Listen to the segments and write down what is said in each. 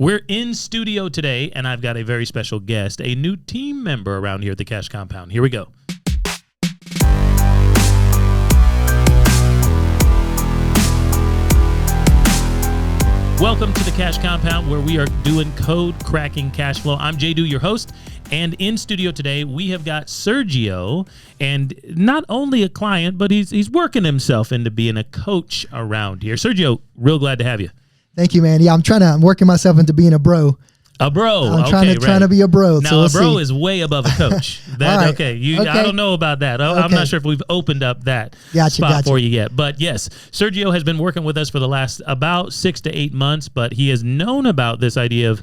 We're in studio today, and I've got a very special guest, a new team member around here at the Cash Compound. Here we go. Welcome to the Cash Compound, where we are doing code cracking cash flow. I'm JDew, your host, and in studio today we have got Sergio, and not only a client, but he's working himself into being a coach around here. Sergio, real glad to have you. Thank you, man. Yeah, I'm working myself into being a bro. A bro. I'm trying to be a bro. Now, so a bro is way above a coach. Right. Okay. I don't know about that. I'm not sure if we've opened up that spot for you yet. But yes, Sergio has been working with us for the last about 6 to 8 months, but he has known about this idea of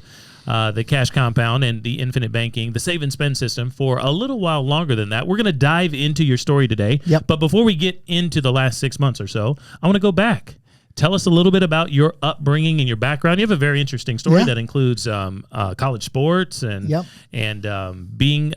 the Cash Compound and the infinite banking, the save and spend system for a little while longer than that. We're going to dive into your story today. Yep. But before we get into the last 6 months or so, I want to go back. Tell us a little bit about your upbringing and your background. You have a very interesting story that includes college sports and being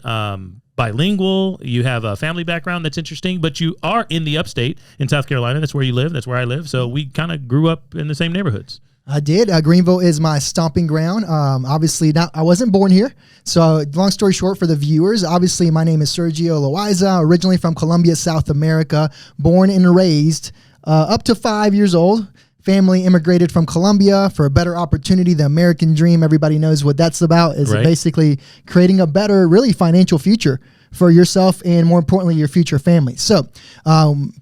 bilingual. You have a family background that's interesting, but you are in the upstate in South Carolina. That's where you live. That's where I live. So we kind of grew up in the same neighborhoods. I did. Greenville is my stomping ground. Obviously, I wasn't born here. So long story short for the viewers, obviously my name is Sergio Loaiza, originally from Colombia, South America, born and raised up to 5 years old. Family immigrated from Colombia for a better opportunity. The American dream, everybody knows what that's about, is basically creating a better, really financial future for yourself and, more importantly, your future family. So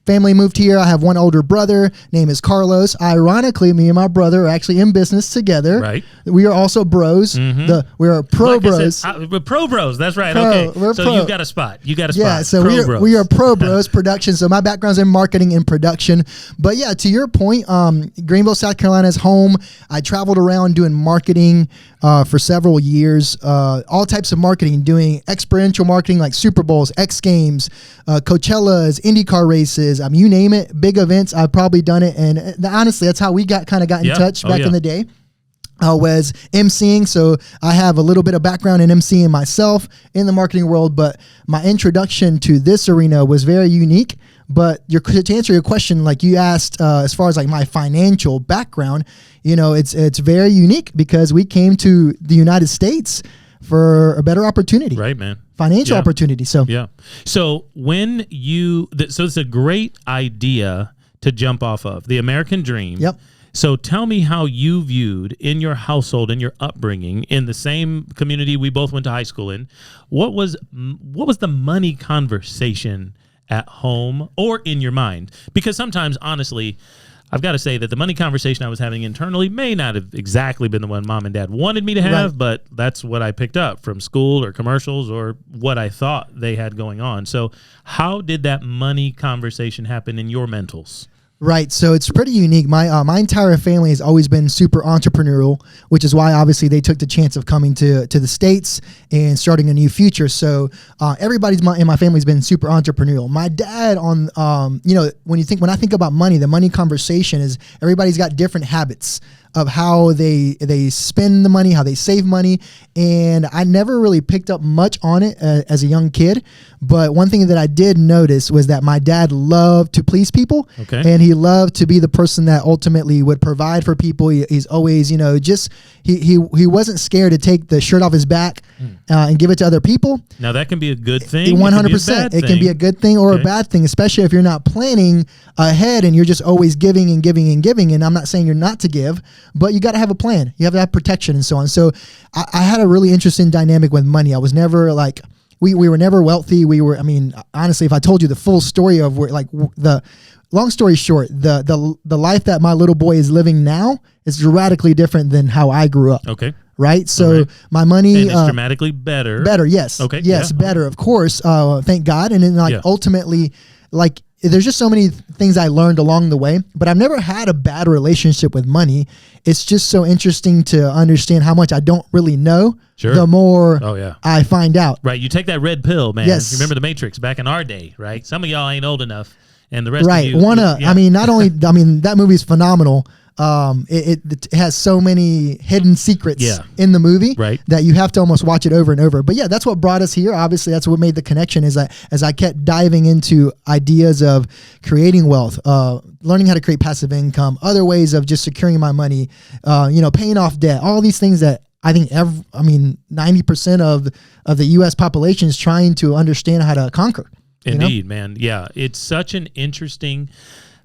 family moved here. I have one older brother. Name is Carlos. Ironically, me and my brother are actually in business together. Right. We are also bros. Mm-hmm. We are pro bros. We're pro bros. That's right. Okay. So you've got a spot. Yeah, so we are pro bros production. So my background's in marketing and production. But yeah, to your point, Greenville, South Carolina is home. I traveled around doing marketing for several years, all types of marketing, doing experiential marketing like Super Bowls, X Games, Coachellas, IndyCar races. You name it, big events. I've probably done it, and honestly, that's how we got in touch back in the day. Was emceeing, so I have a little bit of background in emceeing myself in the marketing world, but my introduction to this arena was very unique. But to answer your question, like you asked, as far as like my financial background, it's very unique because we came to the United States for a better opportunity. Right, man. Financial opportunity. So So when so it's a great idea to jump off of the American dream. Yep. So tell me how you viewed in your household and your upbringing in the same community we both went to high school in. What was the money conversation at home or in your mind? Because sometimes, honestly, I've got to say that the money conversation I was having internally may not have exactly been the one mom and dad wanted me to have, but that's what I picked up from school or commercials or what I thought they had going on. So how did that money conversation happen in your mentals? Right. So it's pretty unique. My entire family has always been super entrepreneurial, which is why obviously they took the chance of coming to the States and starting a new future. So everybody in my family has been super entrepreneurial. My dad when I think about money, the money conversation is everybody's got different habits of how they spend the money, how they save money. And I never really picked up much on it as a young kid. But one thing that I did notice was that my dad loved to please people. Okay. And he loved to be the person that ultimately would provide for people. He's always, he wasn't scared to take the shirt off his back and give it to other people. Now that can be a good thing. 100%. It can be a good thing or a bad thing, especially if you're not planning ahead and you're just always giving and giving and giving. And I'm not saying you're not to give, but you got to have a plan. You have to have protection and so on. So I had a really interesting dynamic with money. I was never like, we were never wealthy. Honestly, if I told you the full story of long story short, the life that my little boy is living now is dramatically different than how I grew up. Okay. Right. So my money, and it's dramatically better. Better. Yes. Okay. Yes. Better. Of course. Thank God. And then ultimately, there's just so many things I learned along the way, but I've never had a bad relationship with money. It's just so interesting to understand how much I don't really know. Sure. The more I find out. Right. You take that red pill, man. Yes. You remember the Matrix back in our day, right? Some of y'all ain't old enough. And the rest right. of you. That movie is phenomenal. it has so many hidden secrets Yeah. in the movie Right. that you have to almost watch it over and over. But yeah, that's what brought us here. Obviously, that's what made the connection, is that as I kept diving into ideas of creating wealth, learning how to create passive income, other ways of just securing my money, paying off debt, all these things that I think 90% of the U.S. population is trying to understand how to conquer. Indeed, man. Yeah, it's such an interesting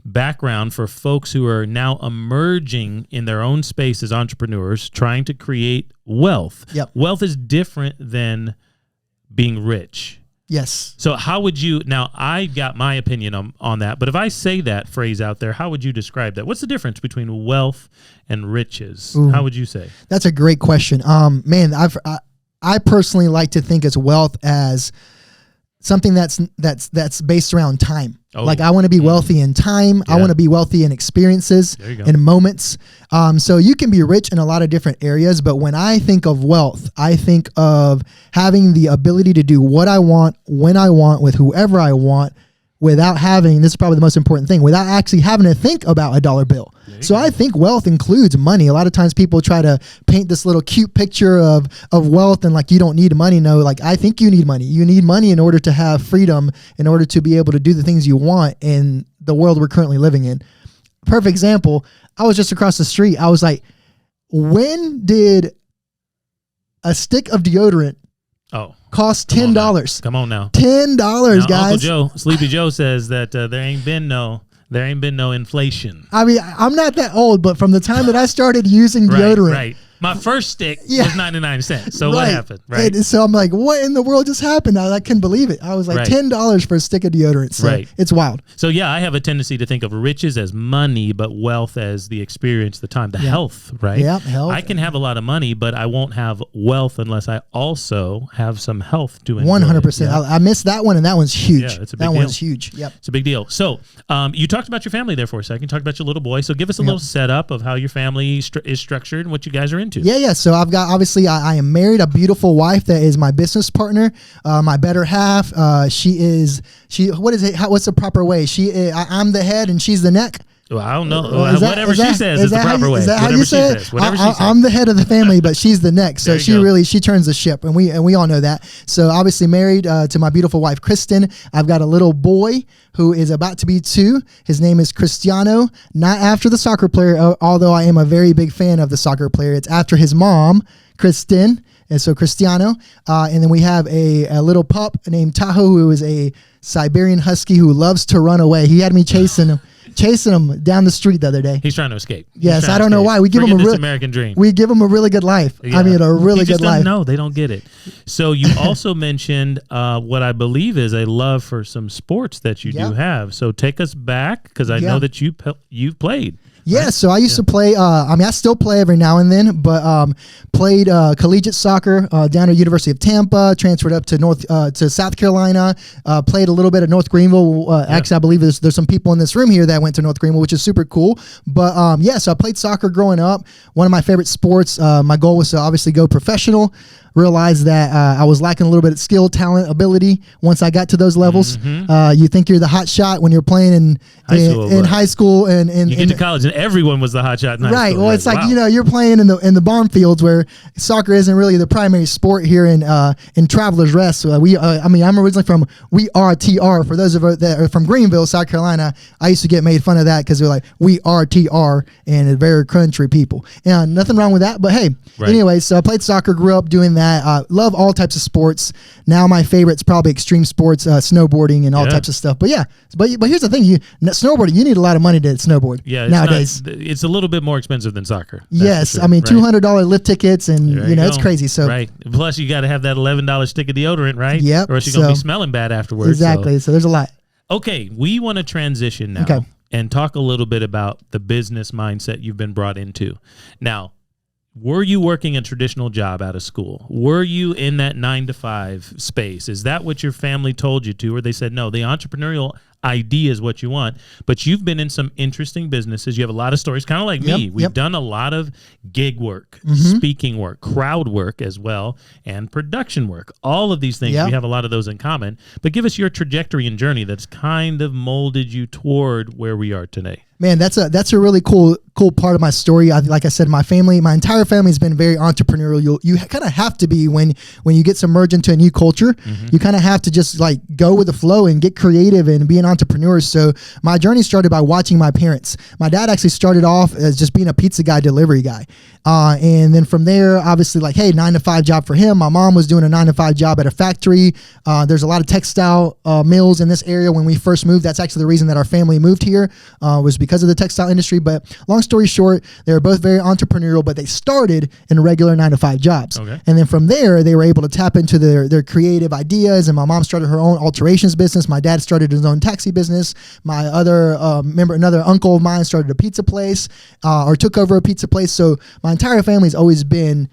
background for folks who are now emerging in their own space as entrepreneurs, trying to create wealth. Yep. Wealth is different than being rich. Yes. So how would you, now I got my opinion on that, but if I say that phrase out there, how would you describe that? What's the difference between wealth and riches? Ooh. How would you say? That's a great question. Man, I personally like to think as wealth as something that's based around time. Oh, like I want to be wealthy in time. Yeah. I want to be wealthy in experiences and moments. So you can be rich in a lot of different areas, but when I think of wealth, I think of having the ability to do what I want, when I want, with whoever I want, without having, this is probably the most important thing, without actually having to think about a dollar bill. So I think wealth includes money. A lot of times people try to paint this little cute picture of wealth and like you don't need money. No, like I think you need money. You need money in order to have freedom, in order to be able to do the things you want in the world we're currently living in. Perfect example, I was just across the street. I was like, when did a stick of deodorant cost $10? Come on now. $10, guys. Uncle Joe, Sleepy Joe says that there ain't been no inflation. I mean, I'm not that old, but from the time that I started using deodorant. Right. My first stick was 99 cents. So what happened? Right. And so I'm like, what in the world just happened? I couldn't believe it. I was like, $10 for a stick of deodorant. So it's wild. So yeah, I have a tendency to think of riches as money, but wealth as the experience, the time, the health, right? Yeah, health. I can have a lot of money, but I won't have wealth unless I also have some health to enjoy. 100%. Yeah. I missed that one, and that one's huge. Yeah, it's a big deal. That one's huge. Yep. It's a big deal. So you talked about your family there for a second. Talked about your little boy. So give us a little setup of how your family is structured and what you guys are into. Yeah. So I've got, obviously, I am married, a beautiful wife that is my business partner, my better half. What is it? What's the proper way? I'm the head and she's the neck. Well, I don't know. Whatever she says is the proper way. Is that how you say it? I'm the head of the family, but she's the neck. So she turns the ship, and we all know that. So obviously married to my beautiful wife, Kristen. I've got a little boy who is about to be 2. His name is Cristiano, not after the soccer player, although I am a very big fan of the soccer player. It's after his mom, Kristen. And so Cristiano, and then we have a little pup named Tahoe, who is a Siberian Husky who loves to run away. He had me chasing him down the street the other day. He's trying to escape. Yes, I don't know why. We give him a American dream. We give him a really good life. Yeah. I mean, a really good life. No, they don't get it. So you also mentioned what I believe is a love for some sports that you do have. So take us back, because I know that you've played. Yeah, right? So I used to play, I still play every now and then, but played collegiate soccer down at University of Tampa, transferred up to South Carolina, played a little bit at North Greenville. Actually, I believe there's some people in this room here that went to North Greenville, which is super cool. But so I played soccer growing up. One of my favorite sports. My goal was to obviously go professional. Realized that I was lacking a little bit of skill, talent, ability once I got to those levels. You think you're the hot shot when you're playing in high school, and you get to college and everyone was the hot shot in high school. Well, it's like you're playing in the barn fields where soccer isn't really the primary sport here in Travelers Rest. So I'm originally from We Are TR. For those of us that are from Greenville, South Carolina, I used to get made fun of that because they're like, We Are TR, and very country people. And nothing wrong with that, but hey, anyway, so I played soccer, grew up doing that. Love all types of sports. Now my favorite's probably extreme sports, snowboarding and all types of stuff. But here's the thing: snowboarding, you need a lot of money to snowboard. Nowadays, it's a little bit more expensive than soccer. Yes, sure. I mean $200 lift tickets, and it's crazy. So plus you got to have that $11 stick of deodorant, right? Yep. Or else you're gonna be smelling bad afterwards. Exactly. So there's a lot. Okay, we want to transition now and talk a little bit about the business mindset you've been brought into. Now, were you working a traditional job out of school? Were you in that 9-to-5 space? Is that what your family told you to? Or they said, no, the entrepreneurial idea is what you want, but you've been in some interesting businesses. You have a lot of stories, kind of like me. We've done a lot of gig work, speaking work, crowd work as well, and production work. All of these things, we have a lot of those in common. But give us your trajectory and journey that's kind of molded you toward where we are today. Man, that's a really cool part of my story. Like I said, my entire family has been very entrepreneurial. You kind of have to be when you get submerged into a new culture. You kind of have to just like go with the flow and get creative and be an entrepreneur. So my journey started by watching my parents. My dad actually started off as just being a pizza guy, delivery guy. And then from there, obviously like, hey, 9-to-5 job for him. My mom was doing a 9-to-5 job at a factory. There's a lot of textile mills in this area. When we first moved, that's actually the reason that our family moved here, was because of the textile industry. But long story short, they were both very entrepreneurial, but they started in regular 9-to-5 jobs. Okay. And then from there, they were able to tap into their creative ideas. And my mom started her own alterations business. My dad started his own taxi business. My another uncle of mine started a pizza place, or took over a pizza place. So my entire family's always been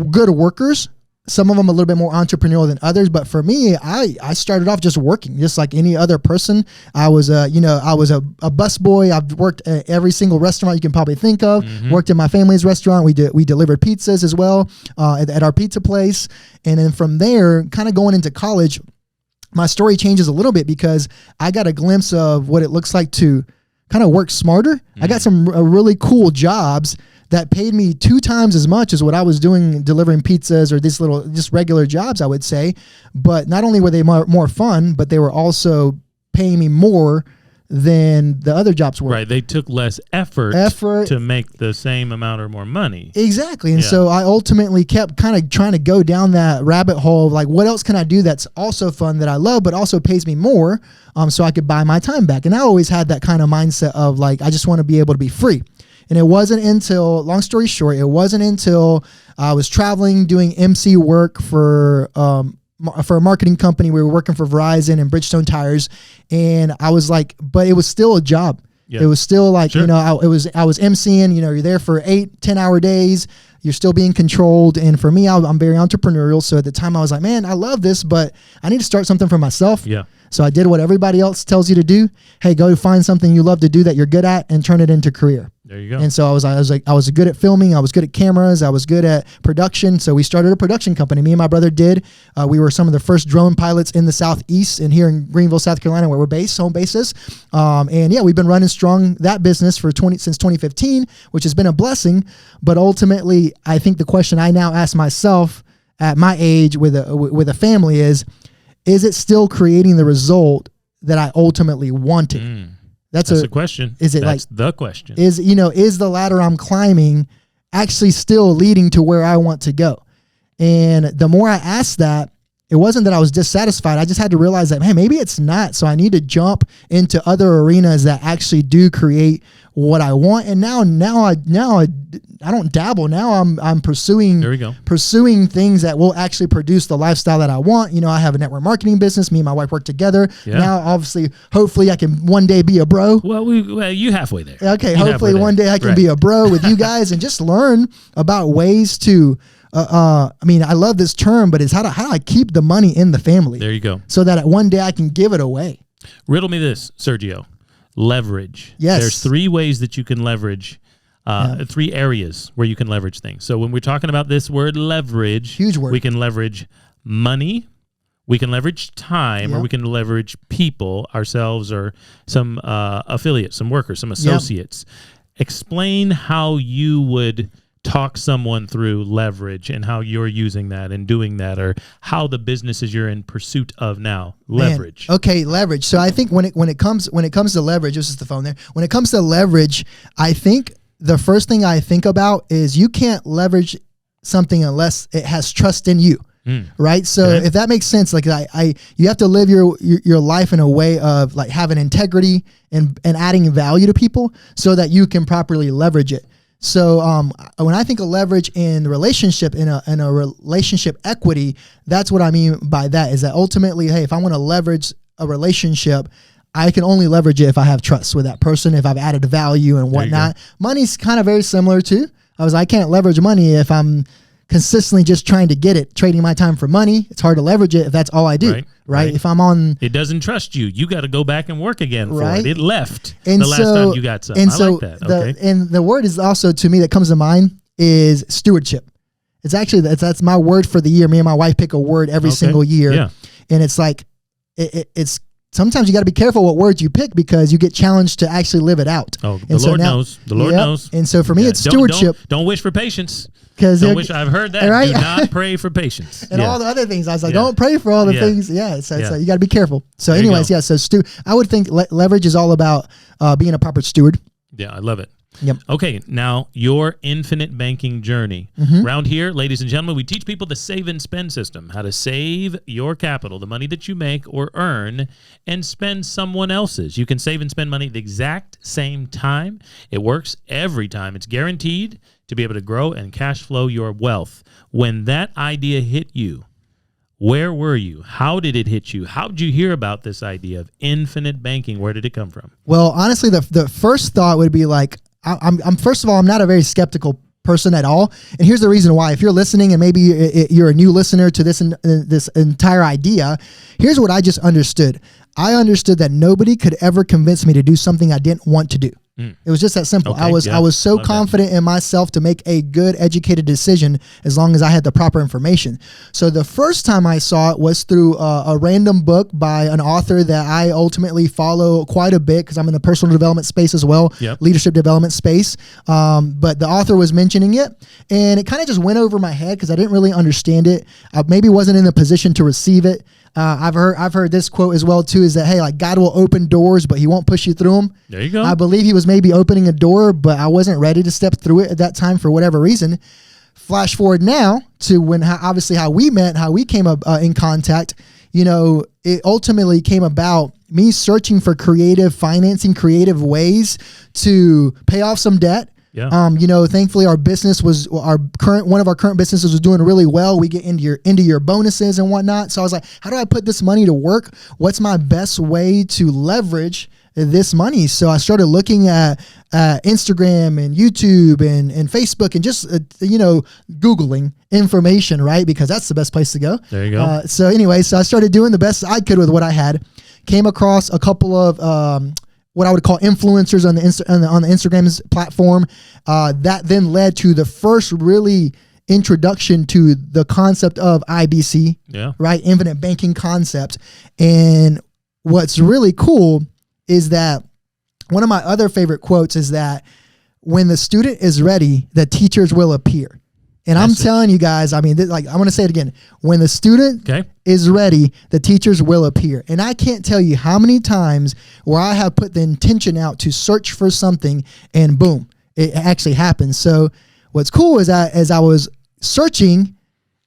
good workers. Some of them a little bit more entrepreneurial than others, but for me, I started off just working, just like any other person. I was a bus boy. I've worked at every single restaurant you can probably think of. Worked in my family's restaurant. We delivered pizzas as well at our pizza place, and then from there, kind of going into college, my story changes a little bit because I got a glimpse of what it looks like to kind of work smarter. I got some really cool jobs that paid me 2 times as much as what I was doing delivering pizzas or these little just regular jobs, I would say. But not only were they more fun, but they were also paying me more than the other jobs were. Right. They took less effort to make the same amount or more money. Exactly. And so I ultimately kept kind of trying to go down that rabbit hole of like, what else can I do that's also fun, that I love, but also pays me more, so I could buy my time back. And I always had that kind of mindset of like, I just want to be able to be free. And it wasn't until, long story short, I was traveling doing emcee work for a marketing company. We were working for Verizon and Bridgestone Tires, and I was like, but it was still a job. Yeah. It was still like, sure. I was emceeing. You're there for 8-10 hour days. You're still being controlled. And for me, I'm very entrepreneurial. So at the time I was like, man, I love this, but I need to start something for myself. Yeah. So I did what everybody else tells you to do. Hey, go find something you love to do that you're good at and turn it into career. There you go. And so I was good at filming. I was good at cameras. I was good at production. So we started a production company. Me and my brother did. We were some of the first drone pilots in the Southeast and here in Greenville, South Carolina, where we're based, home bases. And yeah, we've been running strong that business since 2015, which has been a blessing. But ultimately, I think the question I now ask myself at my age with a family is it still creating the result that I ultimately wanted? That's a question. That's the question. Is the ladder I'm climbing actually still leading to where I want to go? And the more I asked that, it wasn't that I was dissatisfied. I just had to realize that, hey, maybe it's not. So I need to jump into other arenas that actually do create what I want. And now I don't dabble. Now I'm pursuing things that will actually produce the lifestyle that I want. I have a network marketing business. Me and my wife work together. Yeah. Now, obviously, hopefully I can one day be a bro. Well, you halfway there. Okay. Hopefully one day I can be a bro with you guys and just learn about ways to, I love this term, but it's how do I keep the money in the family? There you go. So that one day I can give it away. Riddle me this, Sergio. Leverage. Yes. There's 3 ways that you can leverage, 3 areas where you can leverage things. So when we're talking about this word leverage, huge word, we can leverage money, we can leverage time, or we can leverage people, ourselves, or some affiliates, some workers, some associates. Explain how you would talk someone through leverage and how you're using that and doing that, or how the businesses you're in pursuit of now leverage. Okay, leverage. So I think when it comes to leverage, this is the phone there. When it comes to leverage, I think the first thing I think about is you can't leverage something unless it has trust in you. Right. So if that makes sense, like you have to live your life in a way of like having integrity and adding value to people so that you can properly leverage it. So when I think of leverage in the relationship, in a relationship equity, that's what I mean by that, is that ultimately, hey, if I want to leverage a relationship, I can only leverage it if I have trust with that person, if I've added value and whatnot. Money's kind of very similar too. I can't leverage money if I'm consistently just trying to get it, trading my time for money. It's hard to leverage it if that's all I do, right? If I'm on... It doesn't trust you. You got to go back and work again for it. It left the last time you got something. I like that. And the word is also, to me, that comes to mind is stewardship. It's actually, that's my word for the year. Me and my wife pick a word every single year. Yeah. And it's like, it's sometimes you got to be careful what words you pick because you get challenged to actually live it out. Oh, the Lord knows. The Lord knows. And so for me, it's stewardship. Don't wish for patience. Because I've heard that. Right? Do not pray for patience. And all the other things. I was like, don't pray for all the things. Yeah. So you got to be careful. So there anyways, so I would think leverage is all about being a proper steward. Yeah, I love it. Yep. Okay, now your infinite banking journey. Around here, ladies and gentlemen, we teach people the save and spend system, how to save your capital, the money that you make or earn, and spend someone else's. You can save and spend money at the exact same time. It works every time. It's guaranteed to be able to grow and cash flow your wealth. When that idea hit you, where were you? How did it hit you? How did you hear about this idea of infinite banking? Where did it come from? Well, honestly, the first thought would be like, I'm first of all, I'm not a very skeptical person at all. And here's the reason why. If you're listening and maybe you're a new listener to this entire idea, here's what I just understood. I understood that nobody could ever convince me to do something I didn't want to do. It was just that simple. Okay, I was so confident in myself to make a good, educated decision as long as I had the proper information. So the first time I saw it was through a random book by an author that I ultimately follow quite a bit because I'm in the personal development space as well, leadership development space. But the author was mentioning it, and it kind of just went over my head because I didn't really understand it. I maybe wasn't in the position to receive it. I've heard this quote as well too, is that, hey, like God will open doors, but he won't push you through them. There you go. I believe he was maybe opening a door, but I wasn't ready to step through it at that time for whatever reason. Flash forward now to when obviously how we met, how we came up in contact. You know, it ultimately came about me searching for creative financing, creative ways to pay off some debt. Yeah. You know, thankfully one of our current businesses was doing really well. We get into your bonuses and whatnot. So I was like, how do I put this money to work? What's my best way to leverage this money? So I started looking at Instagram and YouTube and Facebook and just, Googling information, right? Because that's the best place to go. There you go. So I started doing the best I could with what I had. Came across a couple of, what I would call influencers on the Instagram platform. That then led to the first really introduction to the concept of IBC, right? Infinite banking concept. And what's really cool is that one of my other favorite quotes is that when the student is ready, the teachers will appear. And I'm telling you guys, I mean, I want to say it again. When the student is ready, the teachers will appear. And I can't tell you how many times where I have put the intention out to search for something and boom, it actually happens. So what's cool is that as I was searching,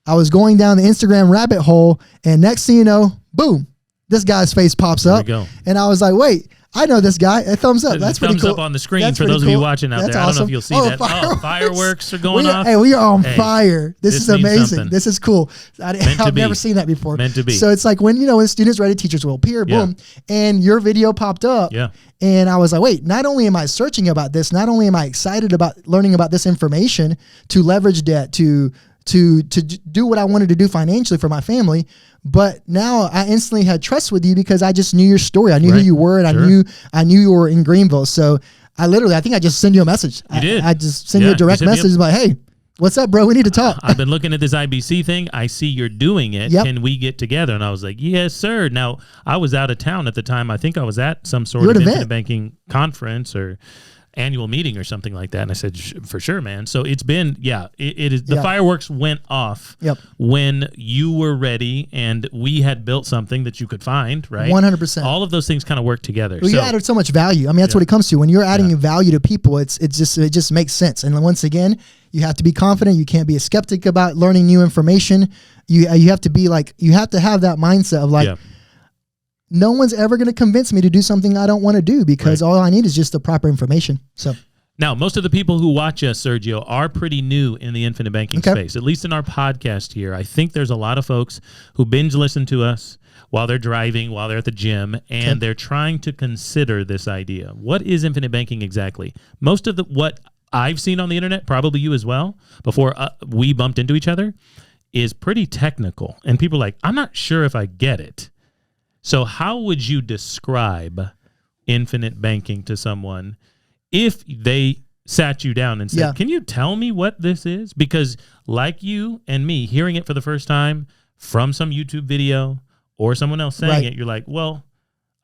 I was going down the Instagram rabbit hole, and next thing you know, boom, this guy's face pops up. And I was like, wait, I know this guy. A thumbs up. That's pretty cool. Thumbs up on the screen for those of you watching out there. I don't know if you'll see that. Fireworks are going off. Hey, we are on fire. This is amazing. This is cool. I've never seen that before. Meant to be. So it's like when students ready, teachers will appear. Boom. And your video popped up. Yeah. And I was like, wait, not only am I searching about this, not only am I excited about learning about this information to leverage debt, to do what I wanted to do financially for my family, but now I instantly had trust with you because I just knew your story. I knew who you were, and I knew you were in Greenville. So I think I just sent you a message. You did. I just sent you a direct message like, hey, what's up, bro? We need to talk. I've been looking at this IBC thing. I see you're doing it. Can we get together? And I was like, yes, sir. Now, I was out of town at the time. I think I was at some sort of infinite banking conference or annual meeting or something like that. And I said, for sure, man. So it's been, it is. The fireworks went off when you were ready and we had built something that you could find, right? 100%. All of those things kind of work together. Well, you added so much value. I mean, that's what it comes to. When you're adding value to people, it just makes sense. And once again, you have to be confident. You can't be a skeptic about learning new information. You have to be you have to have that mindset of no one's ever going to convince me to do something I don't want to do because all I need is just the proper information. So now, most of the people who watch us, Sergio, are pretty new in the infinite banking space, at least in our podcast here. I think there's a lot of folks who binge listen to us while they're driving, while they're at the gym, and they're trying to consider this idea. What is infinite banking exactly? Most of what I've seen on the internet, probably you as well, before we bumped into each other, is pretty technical. And people are like, I'm not sure if I get it. So how would you describe infinite banking to someone if they sat you down and said, can you tell me what this is? Because like you and me, hearing it for the first time from some YouTube video or someone else saying it, you're like, well,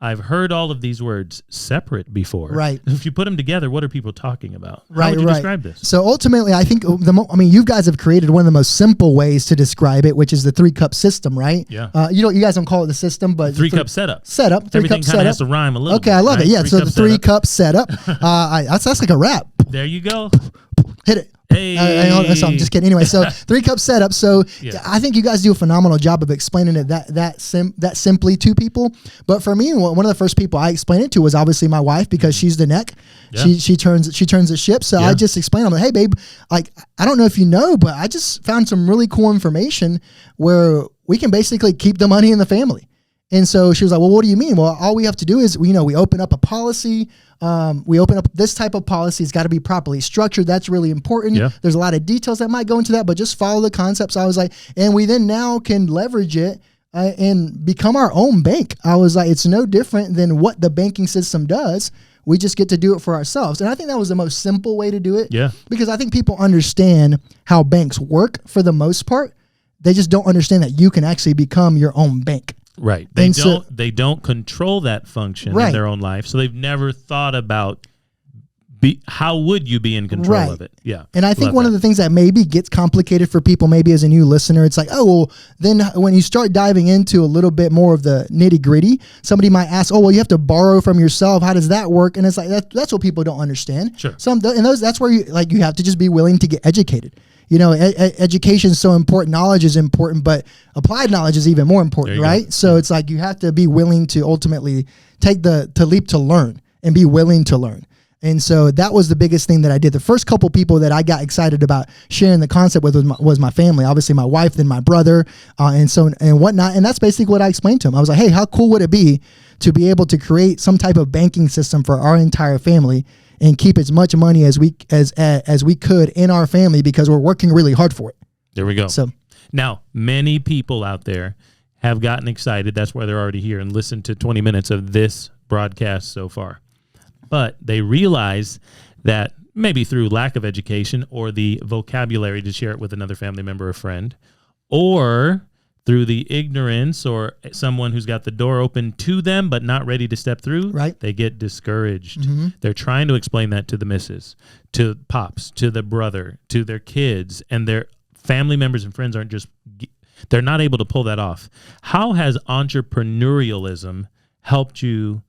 I've heard all of these words separate before. Right. If you put them together, what are people talking about? Right, How would you right. describe this? So ultimately, I think you guys have created one of the most simple ways to describe it, which is the 3-cup system, right? Yeah. You guys don't call it the system, but 3-cup setup. Setup. 3-cup Everything kind of has to rhyme a little Okay, bit, I love right? it. Yeah. So the 3-cup 3-cup setup. That's like a rap. There you go. Hit it. Hey. So I'm just kidding. Anyway, so 3-cup setup. So Yeah. I think you guys do a phenomenal job of explaining it that simply to people. But for me, one of the first people I explained it to was obviously my wife, because she's the neck. Yeah. She turns the ship. So Yeah. I just explained, I'm like, hey babe, like I don't know if you know, but I just found some really cool information where we can basically keep the money in the family. And so she was like, well, what do you mean? Well, all we have to do is, we open up a policy. We open up this type of policy. It's got to be properly structured. That's really important. Yeah. There's a lot of details that might go into that, but just follow the concepts. I was like, and we then now can leverage it and become our own bank. I was like, it's no different than what the banking system does. We just get to do it for ourselves. And I think that was the most simple way to do it. Yeah. Because I think people understand how banks work for the most part. They just don't understand that you can actually become your own bank. Right. They don't control that function in their own life. So they've never thought about how would you be in control of it? Yeah. And I think one of the things that maybe gets complicated for people, maybe as a new listener, it's like, oh, well, then when you start diving into a little bit more of the nitty gritty, somebody might ask, oh, well, you have to borrow from yourself. How does that work? And it's like, that's what people don't understand. Sure. That's where you have to just be willing to get educated. Education is so important. Knowledge is important, but applied knowledge is even more important, right? So it's like you have to be willing to ultimately take the leap to learn and be willing to learn. And so that was the biggest thing that I did. The first couple people that I got excited about sharing the concept with was my family, obviously my wife, then my brother, and whatnot. And that's basically what I explained to him. I was like, hey, how cool would it be to be able to create some type of banking system for our entire family and keep as much money as we could in our family, because we're working really hard for it. There we go. So now, many people out there have gotten excited. That's why they're already here and listened to 20 minutes of this broadcast so far. But they realize that maybe through lack of education or the vocabulary to share it with another family member or friend, or through the ignorance or someone who's got the door open to them but not ready to step through, right, they get discouraged. Mm-hmm. They're trying to explain that to the missus, to pops, to the brother, to their kids, and their family members and friends they're not able to pull that off. How has entrepreneurialism helped you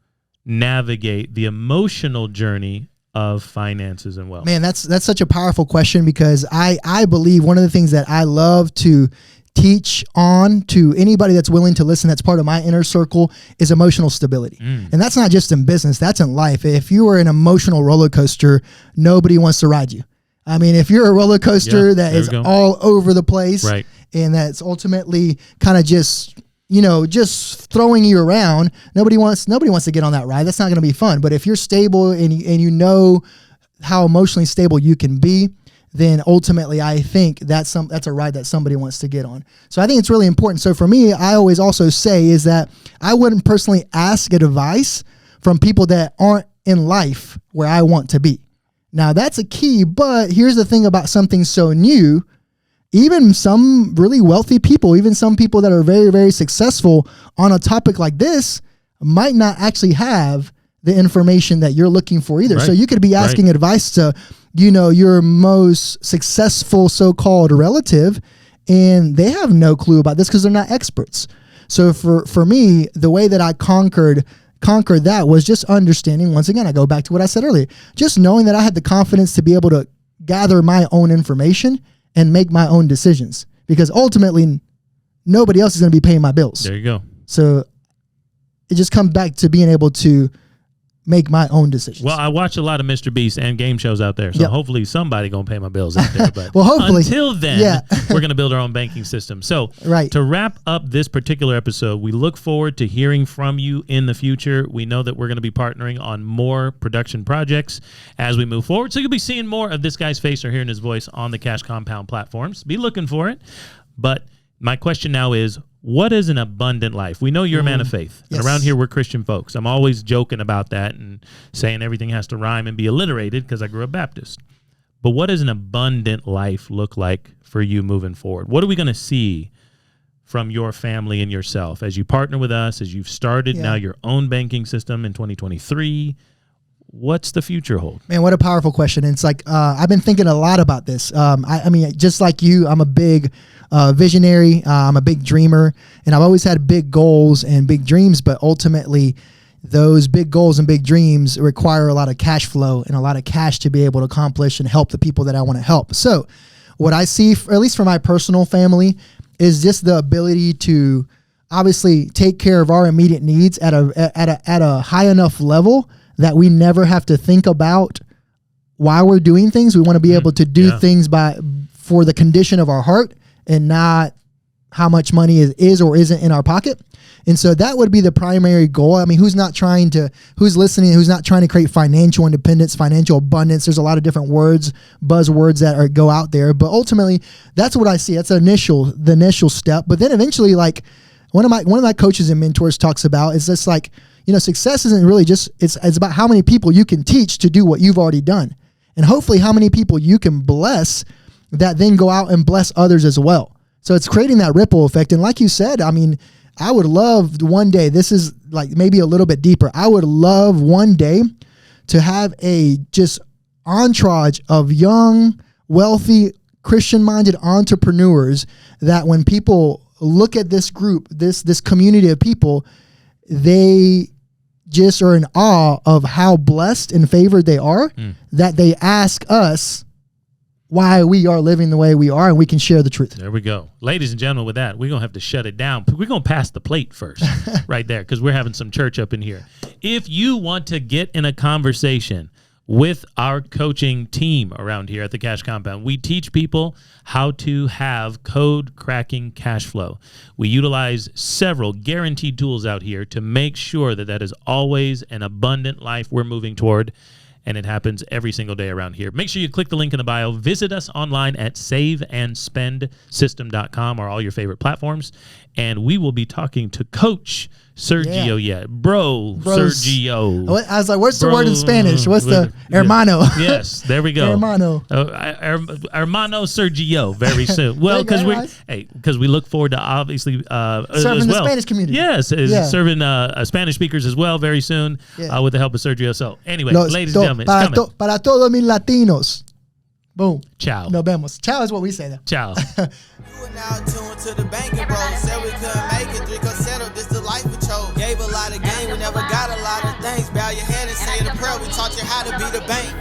navigate the emotional journey of finances and wealth? Man, that's such a powerful question, because I believe one of the things that I love to teach on to anybody that's willing to listen, that's part of my inner circle, is emotional stability. And that's not just in business, that's in life. If you are an emotional roller coaster, nobody wants to ride you. I mean, if you're a roller coaster that is all over the place, right, and that's ultimately kind of just throwing you around, nobody wants to get on that ride. That's not going to be fun. But if you're stable and you know how emotionally stable you can be, then ultimately I think that's a ride that somebody wants to get on. So I think it's really important. So for me, I always also say is that I wouldn't personally ask advice from people that aren't in life where I want to be. Now that's a key, but here's the thing about something so new. Even some really wealthy people, even some people that are very, very successful on a topic like this might not actually have the information that you're looking for either. Right. So you could be asking advice to, your most successful so-called relative, and they have no clue about this because they're not experts. So for me, the way that I conquered that was just understanding, once again, I go back to what I said earlier, just knowing that I had the confidence to be able to gather my own information and make my own decisions, because ultimately nobody else is going to be paying my bills. There you go. So it just comes back to being able to make my own decisions. Well, I watch a lot of Mr. Beast and game shows out there, so hopefully somebody going to pay my bills out there. But well, hopefully. Until then, we're going to build our own banking system. So to wrap up this particular episode, we look forward to hearing from you in the future. We know that we're going to be partnering on more production projects as we move forward. So you'll be seeing more of this guy's face or hearing his voice on the Cash Compound platforms. Be looking for it. But my question now is, what is an abundant life? We know you're a man of faith. Yes. And around here, we're Christian folks. I'm always joking about that and saying everything has to rhyme and be alliterated because I grew up Baptist. But what does an abundant life look like for you moving forward? What are we going to see from your family and yourself as you partner with us, as you've started now your own banking system in 2023? What's the future hold? Man, what a powerful question. And it's like, I've been thinking a lot about this. I mean, just like you, I'm a big visionary. I'm a big dreamer, and I've always had big goals and big dreams, but ultimately those big goals and big dreams require a lot of cash flow and a lot of cash to be able to accomplish and help the people that I want to help. So what I see, at least for my personal family, is just the ability to obviously take care of our immediate needs at a high enough level that we never have to think about why we're doing things. We want to be able to do things for the condition of our heart and not how much money is or isn't in our pocket. And so that would be the primary goal. I mean, who's not trying to create financial independence, financial abundance? There's a lot of different buzzwords that go out there, but ultimately that's what I see. That's the initial step. But then eventually, like one of my coaches and mentors talks about is just like, success isn't really just, it's about how many people you can teach to do what you've already done. And hopefully how many people you can bless that then go out and bless others as well. So it's creating that ripple effect. And like you said, I mean, I would love one day, this is like maybe a little bit deeper. I would love one day to have a just entourage of young, wealthy, Christian-minded entrepreneurs that when people look at this group, this community of people, they just are in awe of how blessed and favored they are, that they ask us why we are living the way we are, and we can share the truth. There we go. Ladies and gentlemen, with that, we're going to have to shut it down. We're going to pass the plate first right there because we're having some church up in here. If you want to get in a conversation with our coaching team around here at the Cash Compound, we teach people how to have code cracking cash flow. We utilize several guaranteed tools out here to make sure that is always an abundant life we're moving toward. And it happens every single day around here. Make sure you click the link in the bio. Visit us online at saveandspendsystem.com or all your favorite platforms. And we will be talking to Coach Sergio. Bros. Sergio. I was like, what's the word in Spanish? What's the hermano? Yes, there we go. Hermano. Hermano Sergio very soon. Well, because we look forward to obviously serving the Spanish community. Yes, serving Spanish speakers as well very soon with the help of Sergio. So anyway, ladies and gentlemen, it's coming. Para todos mis latinos. Boom. Ciao. Nos vemos. Ciao is what we say there. Ciao. You are now tuned to the banking bro. Said we couldn't make it, drink or settle. This the life we chose. Gave a lot of game, we never got a lot of things. Bow your head and say the prayer. We taught you how to be the bank.